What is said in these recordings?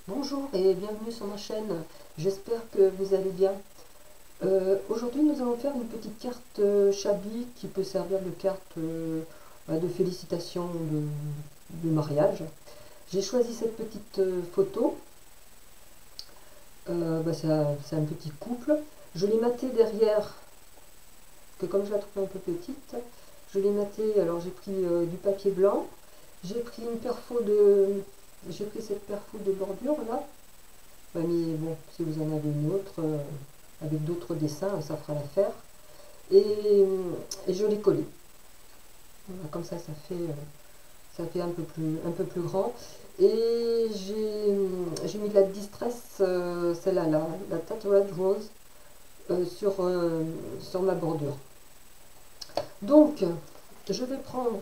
Bonjour et bienvenue sur ma chaîne, j'espère que vous allez bien. Aujourd'hui nous allons faire une petite carte Shabby qui peut servir de carte de félicitations de mariage. J'ai choisi cette petite photo, c'est un petit couple. Je l'ai maté derrière, que comme je la trouve un peu petite, je l'ai maté, alors j'ai pris du papier blanc, j'ai pris une perfo de... J'ai pris cette perfo de bordure là. Mais bon, si vous en avez une autre, avec d'autres dessins, ça fera l'affaire. Et je l'ai collé. Voilà, comme ça fait un peu plus grand. Et j'ai mis de la distress, celle-là, la Tattooed Rose, sur ma bordure. Donc, je vais prendre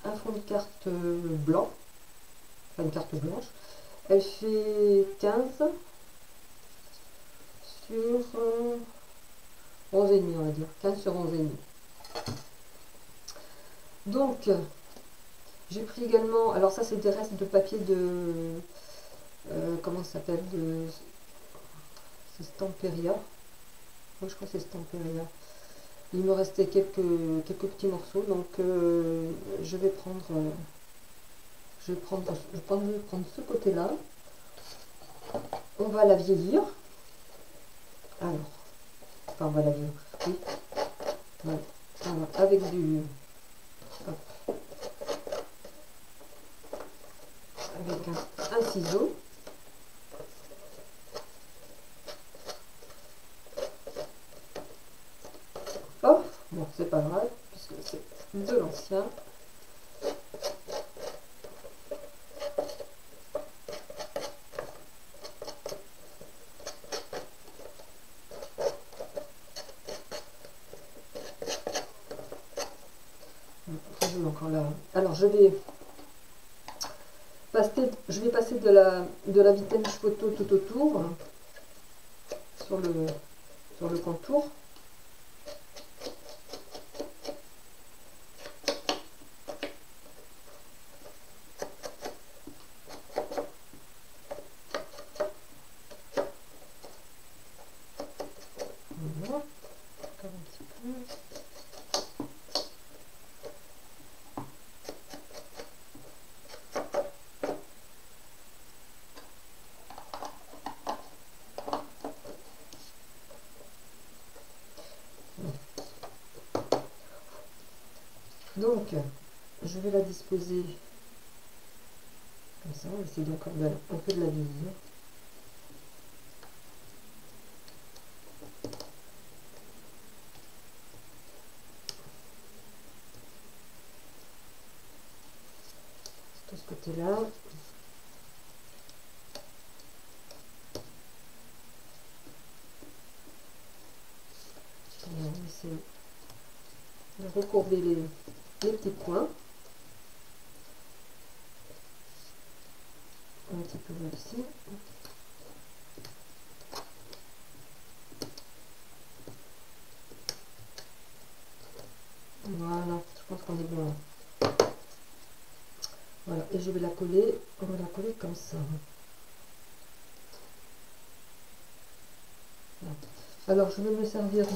un fond de carte blanc, enfin une carte blanche. Elle fait 15 sur 11,5, on va dire. 15 sur 11,5. Donc, j'ai pris également, alors ça c'est des restes de papier de, comment ça s'appelle, c'est Stamperia. Moi je crois que c'est Stamperia. Il me restait quelques petits morceaux, donc je vais prendre ce côté-là. On va la vieillir. Alors, enfin on va la vieillir, oui. Voilà. Alors, avec du... Hop. Avec un ciseau. Oh, bon, c'est pas grave, puisque c'est de l'ancien. Encore là. Alors je vais passer de la vitesse photo tout autour sur le contour. Voilà. Encore un petit peu. Donc, je vais la disposer comme ça. On va essayer encore un peu de la vieillir. De ce côté-là. On va essayer de recourber les petits points. Un petit peu là aussi. Voilà, je pense qu'on est bon. Voilà, et je vais la coller, on va la coller comme ça. Voilà. Alors, je vais me servir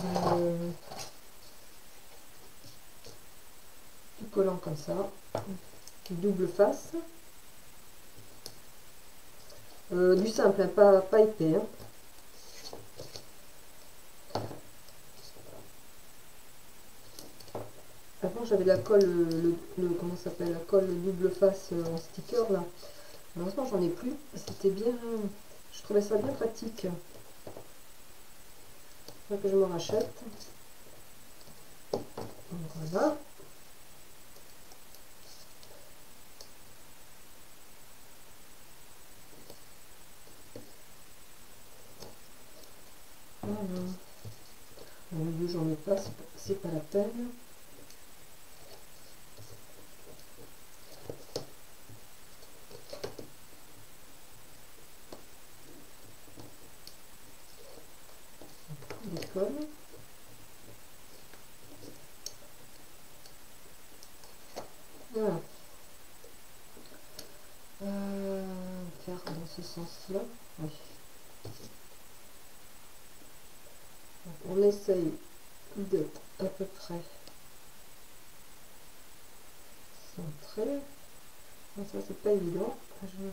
du collant comme ça, double face. Du simple, hein, pas épais. Hein. Avant j'avais la colle, comment ça s'appelle, la colle double face en sticker là. Malheureusement j'en ai plus. C'était bien, je trouvais ça bien pratique. Il faut que je me rachète. Voilà. Voilà. Au milieu j'en ai pas, c'est pas la peine. Colle. Voilà. faire dans ce sens-là. Oui. On essaye d'être à peu près centré. Ça, c'est pas évident. J'ai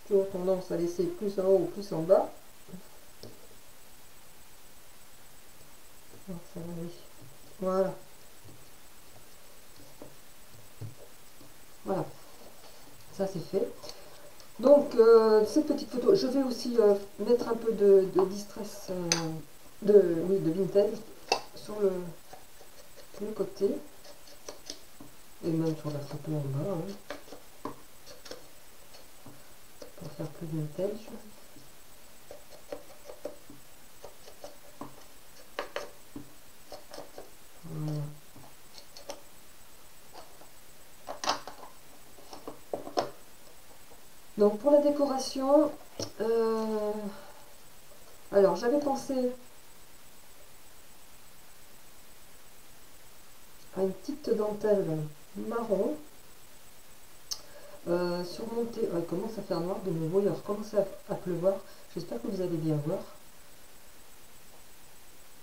toujours tendance à laisser plus en haut ou plus en bas. Alors, ça va aller. Voilà. Voilà. Ça, c'est fait. Donc, cette petite photo, je vais aussi mettre un peu de distress, oui, de vintage sur le côté. Et même sur la photo en bas. Hein, pour faire plus vintage. Voilà. Donc, pour la décoration, alors j'avais pensé à une petite dentelle marron surmontée. Il commence à faire noir de nouveau, il va recommencer à pleuvoir. J'espère que vous allez bien voir.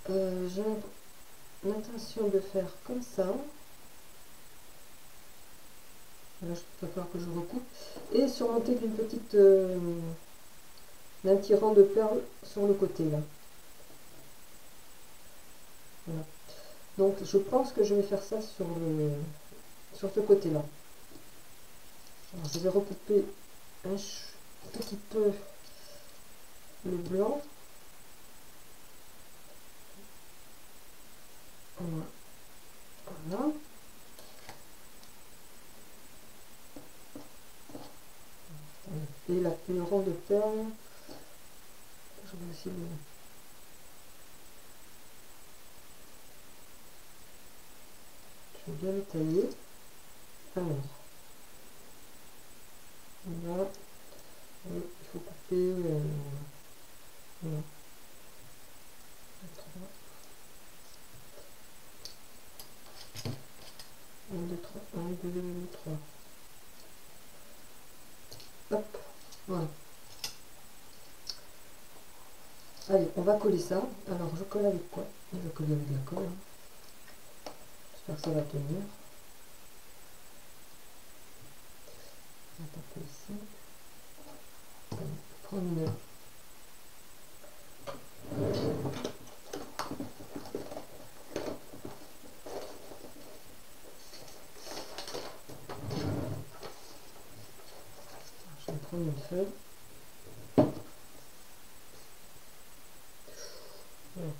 J'ai l'intention de faire comme ça. Là, il va falloir que je recoupe. Et surmonter d'une petite d'un petit rang de perles sur le côté là. Voilà. Donc je pense que je vais faire ça sur ce côté là. Alors, je vais recouper un petit peu le blanc. Voilà. Et le rang de perles, je vais aussi je vais bien le tailler. Alors, là, il faut couper. Voilà. 1, 2, 3, 1, 2, 3. Hop, voilà. Allez, on va coller ça. Alors, je colle avec quoi? Je vais coller avec la colle. Hein. J'espère que ça va tenir. On va taper ici. Prendre une... Je vais prendre une feuille. Voilà.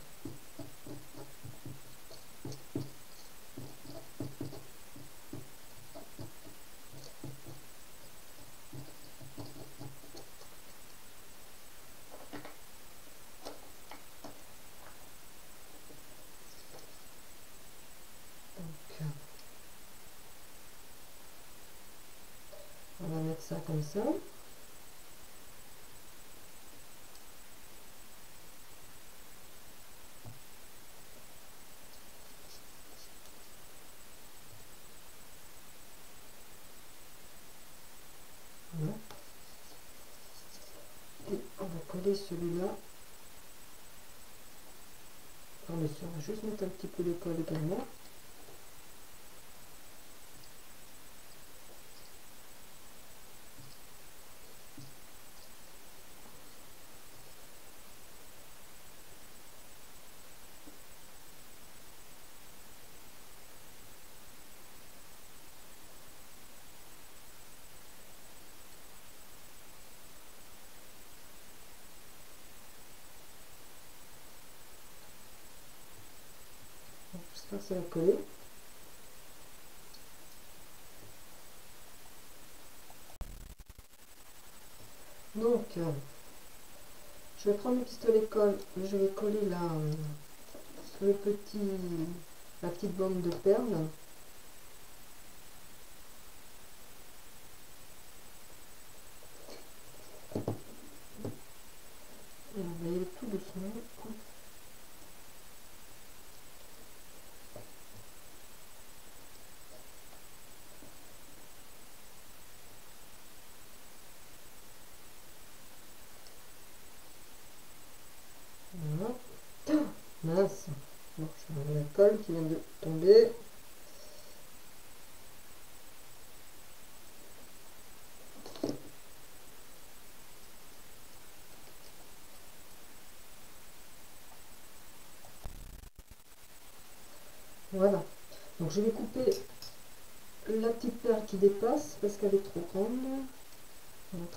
On va mettre ça comme ça. Voilà. Et on va coller celui-là par-dessus. On va juste mettre un petit peu de colle également. J'espère que ça va coller. Donc, je vais prendre le pistolet colle, mais je vais coller la petite bande de perles. Et on va y aller tout doucement. colle qui vient de tomber. Voilà. Donc je vais couper la petite perle qui dépasse parce qu'elle est trop grande. Donc,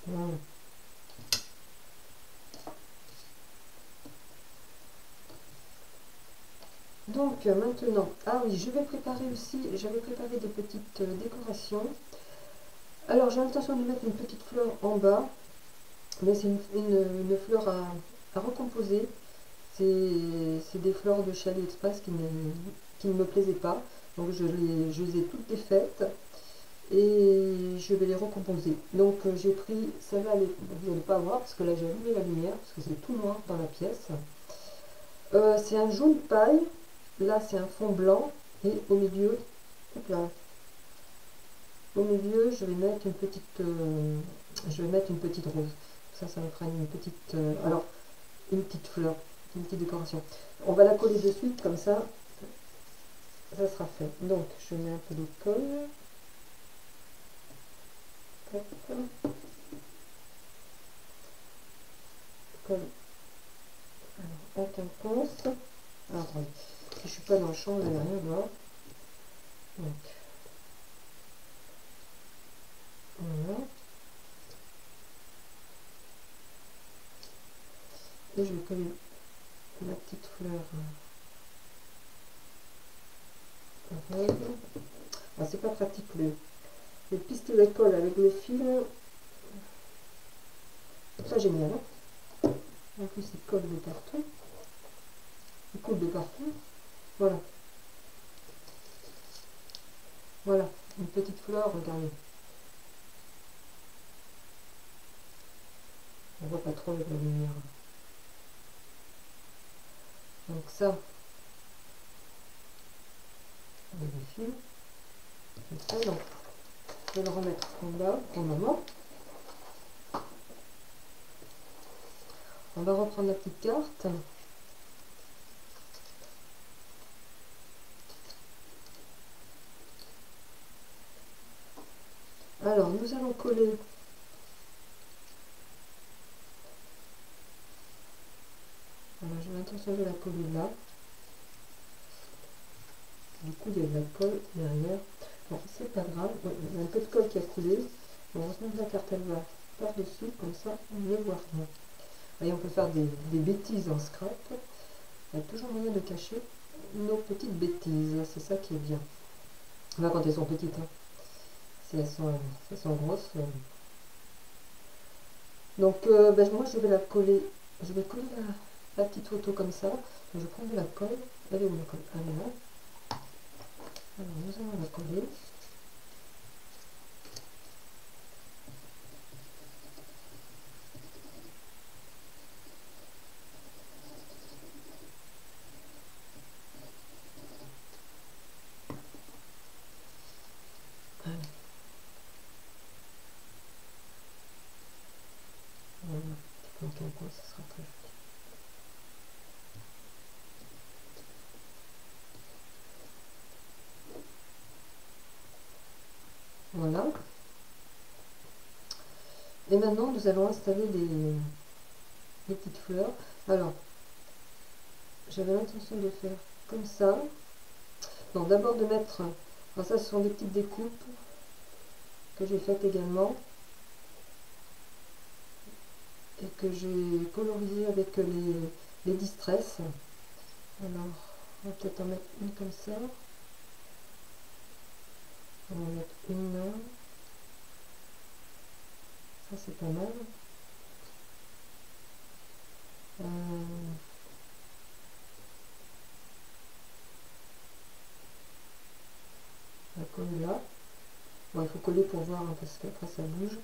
voilà. Donc maintenant, ah oui, je vais préparer aussi, j'avais préparé des petites décorations. Alors j'ai l'intention de mettre une petite fleur en bas, mais c'est une fleur à recomposer. C'est des fleurs de chez AliExpress qui ne me plaisaient pas. Donc je les ai toutes défaites et je vais les recomposer. Donc j'ai pris celle-là, vous n'allez pas voir parce que là j'ai allumé la lumière parce que c'est tout noir dans la pièce. C'est un jaune paille, là c'est un fond blanc et au milieu, hop là, au milieu je vais mettre une petite rose. Ça me fera une petite, alors une petite fleur, une petite décoration. On va la coller de suite comme ça sera fait. Donc je mets un peu de colle. Hop. Colle. Alors, en quinconce. Alors, oui. Si je suis pas dans le champ, vous n'allez rien voir. Donc, voilà. Et je vais coller la petite fleur rose. Ah, c'est pas pratique le pistolet colle avec le fil. C'est pas génial. Hein, en plus, il colle de partout. Il coule de partout. Voilà. Voilà. Une petite fleur, regardez. On voit pas trop avec la lumière. Donc ça, avec le fil. Ça, donc, je vais le remettre en bas pour le moment. On va reprendre la petite carte. Alors, nous allons coller voilà, j'ai l'intention de la coller là. Du coup, il y a de la colle derrière. Bon, c'est pas grave. Il y a un peu de colle qui a coulé. Heureusement que la carte, elle va par-dessus. Comme ça, on ne voit rien. Et on peut faire des bêtises en scrap. Il y a toujours moyen de cacher nos petites bêtises. C'est ça qui est bien. Là, quand elles sont petites. Hein. Si elles sont grosses. Donc, moi, je vais la coller. Je vais coller la petite photo comme ça. Je prends de la colle. Elle est où la colle? Elle est là. Alors, nous allons la coller. Voilà, donc ça sera très joli. Voilà. Et maintenant, nous allons installer les petites fleurs. Alors, j'avais l'intention de faire comme ça. Donc, d'abord de mettre... Alors ça, ce sont des petites découpes que j'ai faites également. Et que j'ai colorisé avec les Distress. Alors, on va peut-être en mettre une comme ça. On va en mettre une là. Ça, c'est pas mal. On va coller là. Bon, il faut coller pour voir hein, parce qu'après ça bouge.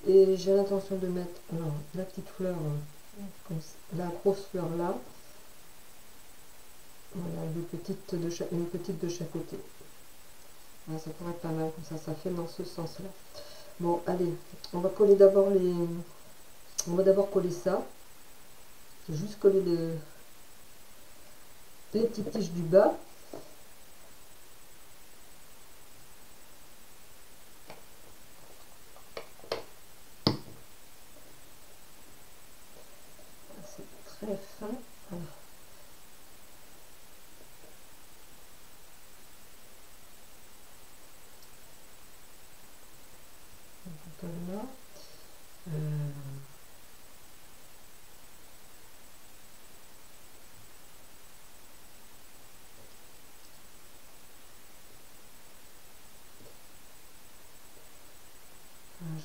Et j'ai l'intention de mettre alors, la petite fleur, comme ça, la grosse fleur là. Voilà, une petite de chaque côté. Ouais, ça pourrait être pas mal, comme ça fait dans ce sens-là. Bon, allez, on va coller d'abord les... On va d'abord coller ça. C'est juste coller les petites tiges du bas. C'est très fin. Voilà. Comme là. Je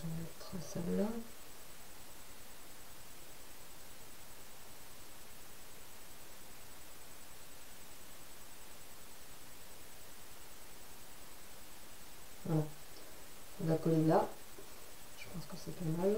vais mettre celle-là. Voilà. On va coller là. Je pense que c'est pas mal.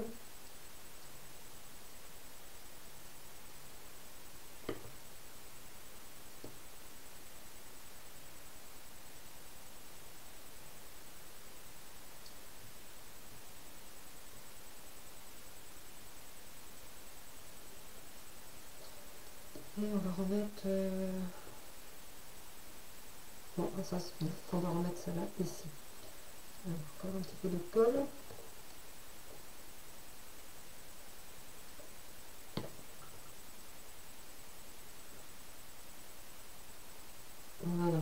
Et on va remettre... Bon, ça c'est fini. On va remettre celle-là ici. Alors, encore un petit peu de colle. Voilà.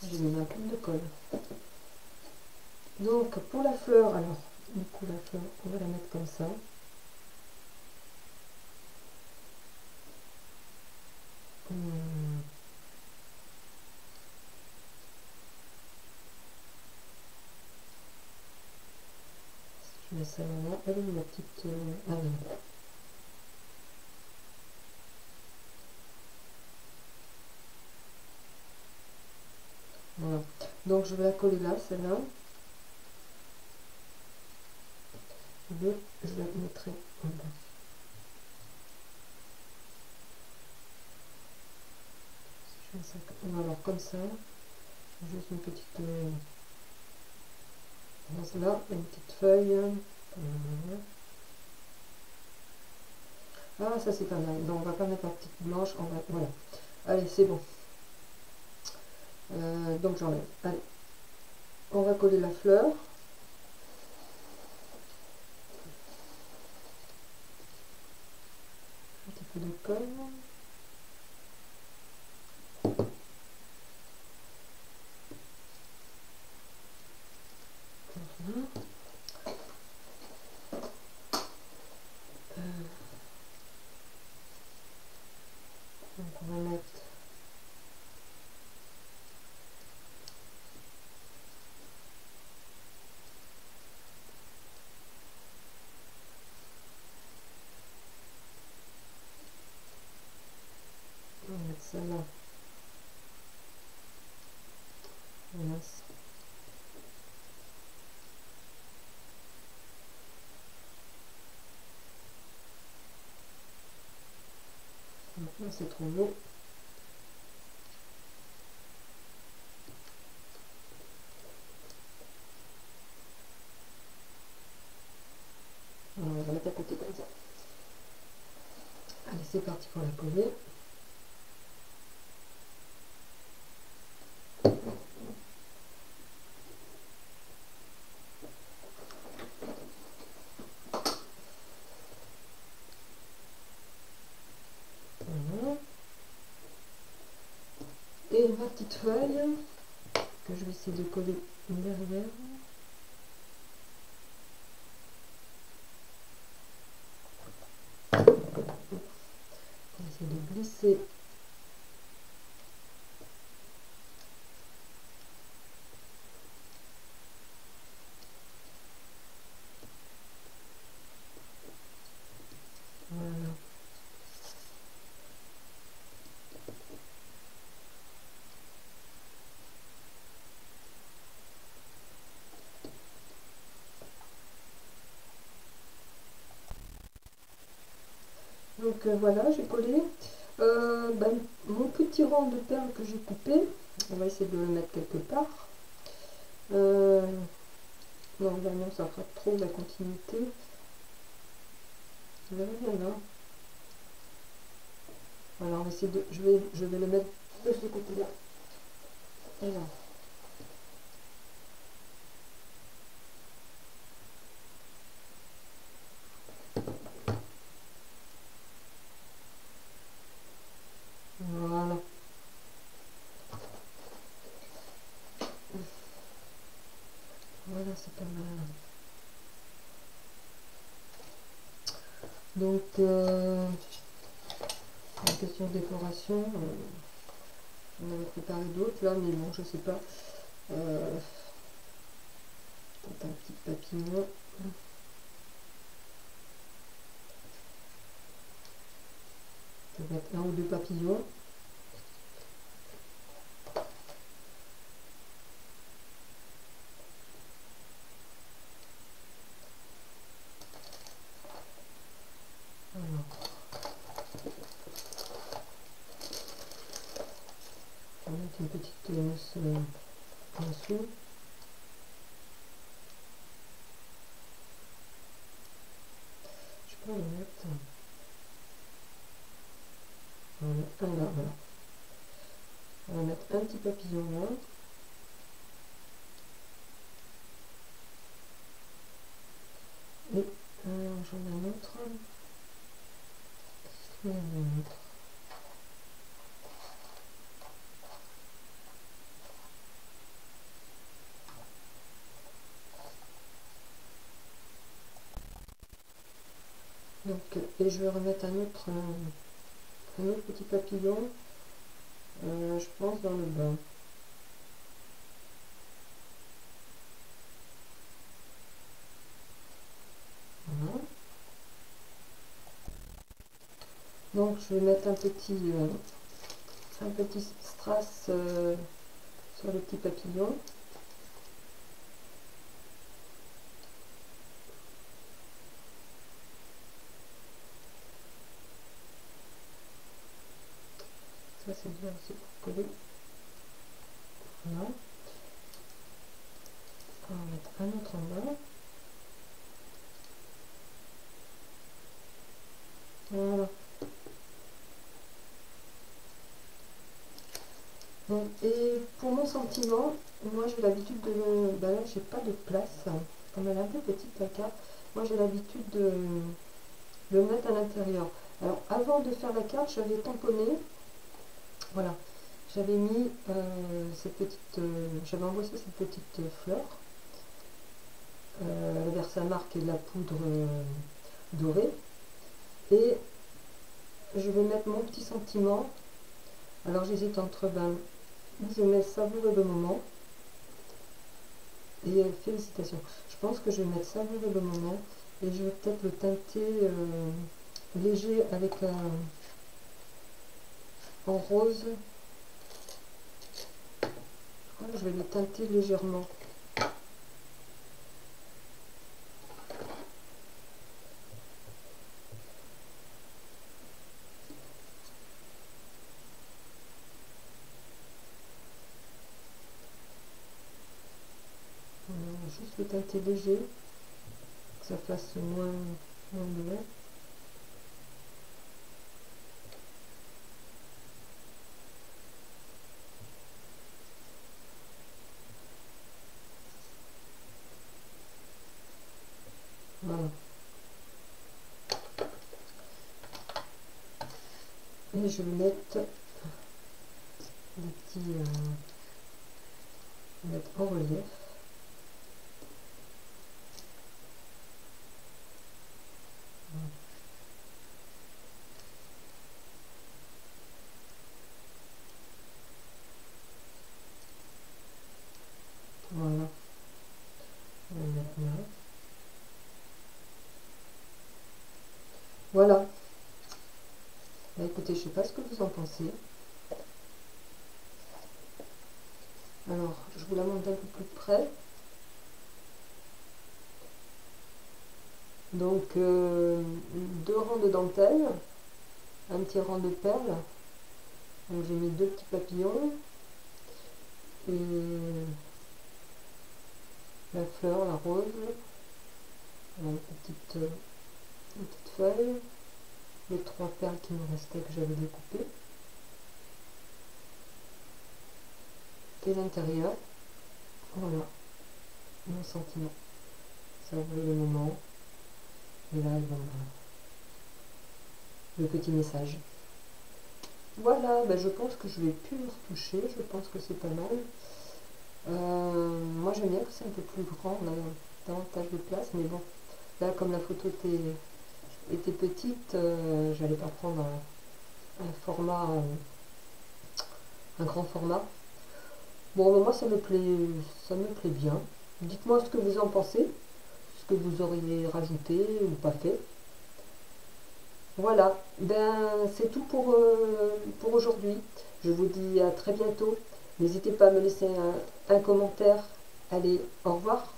J'ai mis un peu de colle. Donc pour la fleur, alors, du coup la fleur, on va la mettre comme ça. Je mets ça là, elle est ma petite... ah non. Voilà. Donc je vais la coller là, celle-là. Je la mettrai en bas. Je fais ça, alors comme ça, juste une petite là, une petite feuille. Ah, ça c'est pas mal. Donc on va pas mettre la petite blanche, on va, voilà. Allez, c'est bon. Donc j'enlève. Allez, on va coller la fleur. Un petit peu de colle. Voilà. Donc on va mettre celle-là. Voilà. Là c'est trop beau. On va mettre à côté comme ça. Allez, c'est parti pour la coller. Voilà. Et ma petite feuille que je vais essayer de coller derrière. On va essayer de glisser. Voilà. Donc voilà, j'ai collé. Mon petit rang de perles que j'ai coupé, on va essayer de le mettre quelque part. Non, là non, ça fera trop la continuité. Là, voilà. Alors, on va essayer de, je vais le mettre de ce côté-là. Voilà. Voilà. Voilà, c'est pas mal. Donc, en question de décoration, on avait préparé d'autres là, mais bon, je sais pas. Peut-être un petit papillon. Ça va être un ou deux papillons. Alors, on va mettre une petite mousse en dessous. Je peux le mettre. Voilà, un là, voilà. On va mettre un petit papillon là. Et j'en ai un autre. Et un autre. Donc, et je vais remettre un autre petit papillon, je pense dans le bas. Voilà. Donc je vais mettre un petit strass sur le petit papillon. Ça c'est bien aussi pour coller. Voilà. On va mettre un autre en bas. Voilà. Bon, et pour mon sentiment, moi j'ai l'habitude de... Ben là j'ai pas de place, comme elle est un peu petite la carte, moi j'ai l'habitude de le mettre à l'intérieur. Alors avant de faire la carte, j'avais tamponné, voilà, j'avais mis cette petite, j'avais envoyé cette petite fleur vers sa marque et de la poudre dorée, et je vais mettre mon petit sentiment. Alors j'hésite entre je mets savourer le moment et félicitations. Je pense que je vais mettre savourer le moment et je vais peut-être le teinter léger avec en rose. Voilà, je vais le teinter légèrement. Voilà, juste le teinter léger, que ça fasse moins bleu. Voilà. Et je vais mettre des petits mettre en relief. Voilà. On va mettre là. Voilà. Bah, écoutez, je sais pas ce que vous en pensez. Alors, je vous la montre d'un peu plus près. Donc, deux rangs de dentelle. un petit rang de perles. Donc j'ai mis 2 petits papillons et la fleur, la rose, voilà, une petite feuille, les 3 perles qui me restaient que j'avais découpées, et l'intérieur. Voilà mon sentiment. Ça ouvre le moment. Et là, bon, le petit message. Voilà, ben je pense que je vais plus me retoucher. Je pense que c'est pas mal. Moi, j'aime bien que c'est un peu plus grand. On a davantage de place. Mais bon, là, comme la photo était petite, j'allais pas prendre un format, un grand format. Bon, moi, ça me plaît bien. Dites-moi ce que vous en pensez, ce que vous auriez rajouté ou pas fait. Voilà, ben c'est tout pour aujourd'hui. Je vous dis à très bientôt. N'hésitez pas à me laisser un commentaire. Allez, au revoir.